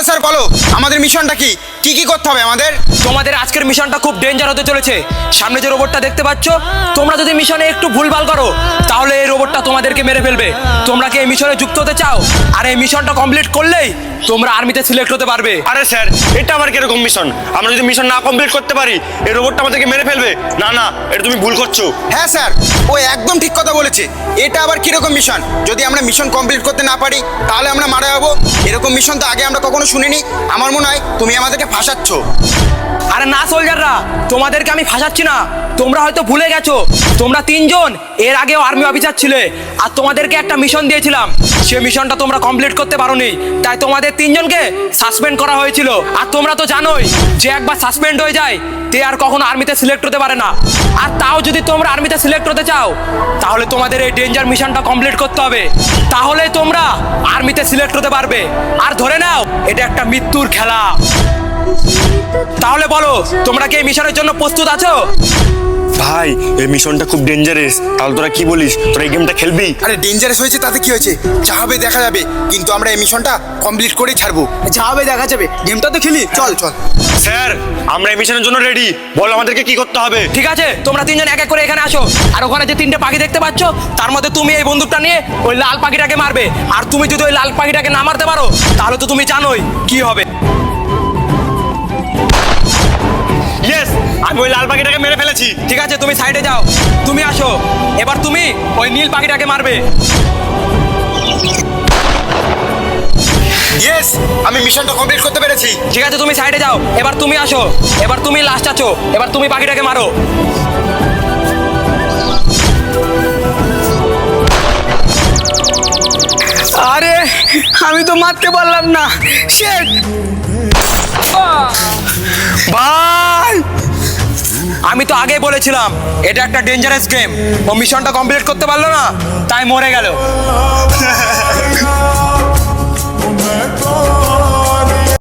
Sir বলো আমাদের মিশনটা কি কি কি করতে হবে আমাদের? তোমাদের আজকের মিশনটা খুব ডেঞ্জার হতে চলেছে। সামনে যে রোবটটা দেখতে পাচ্ছ, তোমরা যদি মিশনে একটু ভুলভাল করো তাহলে এই রোবটটা তোমাদেরকে মেরে ফেলবে। তোমরা কি এই মিশনে যুক্ত হতে চাও? আর এই মিশনটা কমপ্লিট করলেই তোমরা আর্মিতে সিলেক্ট হতে পারবে। আরে স্যার, এটা আবার কিরকম মিশন? আমরা যদি মিশন না কমপ্লিট করতে পারি এই রোবটটা আমাদেরকে মেরে ফেলবে। না না, এটা তুমি ভুল করছো। হ্যাঁ স্যার, ও একদম ঠিক কথা বলেছে। এটা আবার কিরকম মিশন? যদি আমরা মিশন কমপ্লিট করতে না পারি তাহলে আমরা মারা যাবো। এরকম মিশন তো আগে আমরা কখনো শুনিনি। আমার মনে হয় তুমি আমাদেরকে ফাঁসাচ্ছ। আরে না সোলজাররা, তোমাদেরকে আমি ফাঁসাচ্ছি না। তোমরা হয়তো ভুলে গেছো, তোমরা তিনজন এর আগেও আর্মি অফিসার ছিলে, আর তোমাদেরকে একটা মিশন দিয়েছিলাম। সে মিশনটা তোমরা কমপ্লিট করতে পারোনি, তাই তোমাদের তিনজনকে সাসপেন্ড করা হয়েছিল। আর তোমরা তো জানোই যে একবার সাসপেন্ড হয়ে যায় তে আর কখনো আর্মিতে সিলেক্ট হতে পারে না। আর তাও যদি তোমরা আর্মিতে সিলেক্ট হতে চাও তাহলে তোমাদের এই ডেঞ্জার মিশনটা কমপ্লিট করতে হবে, তাহলে তোমরা আর্মিতে সিলেক্ট হতে পারবে। আর ধরে নাও এটা একটা মৃত্যুর খেলা। তাহলে বলো, তোমরা কি এই মিশনের জন্য প্রস্তুত আছো? ভাই, এই মিশনটা খুব ডেঞ্জারাস। তাহলে তোরা কি বলিস, তোরা এই গেমটা খেলবি? আরে ডেঞ্জারাস হয়েছে তাতে কি হয়েছে? যা হবে দেখা যাবে, কিন্তু আমরা এই মিশনটা কমপ্লিট করেই ছাড়বো। যা হবে দেখা যাবে, গেমটা তো খেলি। চল চল। স্যার, আমরা এই মিশনের জন্য রেডি। বল আমাদেরকে কি করতে হবে। ঠিক আছে, তোমরা তিনজন এক এক করে এখানে আসো। আর ওখানে যে তিনটে পাখি দেখতে পাচ্ছ, তার মধ্যে তুমি এই বন্দুকটা নিয়ে ওই লাল পাখিটাকে মারবে। আর তুমি যদি ওই লাল পাখিটাকে না মারতে পারো তাহলে তো তুমি জানোই কি হবে। ইয়েস, আমি ওই লাল পাখিটাকে মেরে ফেলেছি। ঠিক আছে, তুমি সাইডে যাও। তুমি আসো, এবার তুমি ওই নীল পাখিটাকে মারবে। ইয়েস, আমি মিশনটা কমপ্লিট করতে পেরেছি। ঠিক আছে, তুমি সাইডে যাও। এবার তুমি আসো, এবার তুমি লাস্ট আছো। এবার তুমি পাখিটাকে মারো। আরে আমি তো মারতে পারলাম না। শেট ভাই, আমি তো আগেই বলেছিলাম এটা একটা ডেঞ্জারাস গেম। ও মিশনটা কমপ্লিট করতে পারলো না, তাই মরে গেল।